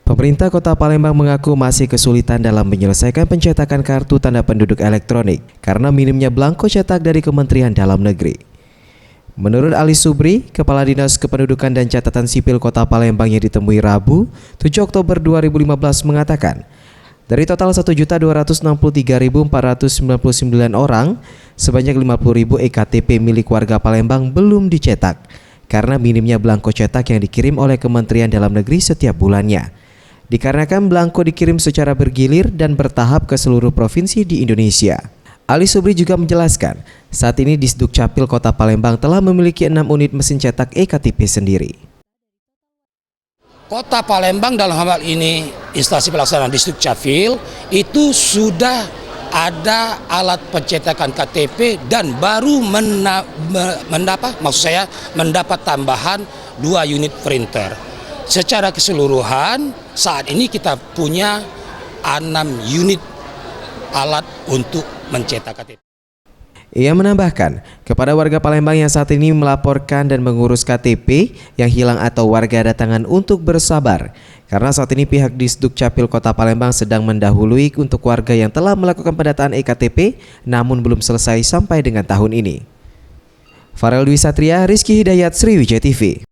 Pemerintah Kota Palembang mengaku masih kesulitan dalam menyelesaikan pencetakan kartu tanda penduduk elektronik karena minimnya belangko cetak dari Kementerian Dalam Negeri. Menurut Ali Subri, Kepala Dinas Kependudukan dan Catatan Sipil Kota Palembang yang ditemui Rabu, 7 Oktober 2015 mengatakan, dari total 1.263.499 orang, sebanyak 50.000 EKTP milik warga Palembang belum dicetak karena minimnya belangko cetak yang dikirim oleh Kementerian Dalam Negeri setiap bulannya. Dikarenakan belangko dikirim secara bergilir dan bertahap ke seluruh provinsi di Indonesia. Ali Subri juga menjelaskan, saat ini Disduk Capil Kota Palembang telah memiliki 6 unit mesin cetak EKTP sendiri. Kota Palembang dalam hal ini instansi pelaksanaan Disduk Capil itu sudah ada alat pencetakan KTP dan baru mendapat tambahan 2 unit printer. Secara keseluruhan saat ini kita punya 6 unit alat untuk mencetak KTP. Ia menambahkan, kepada warga Palembang yang saat ini melaporkan dan mengurus KTP yang hilang atau warga datangan untuk bersabar, karena saat ini pihak Disduk Capil Kota Palembang sedang mendahului untuk warga yang telah melakukan pendataan EKTP namun belum selesai sampai dengan tahun ini. Farel Dwi Satria, Rizky Hidayat, Sriwijaya TV.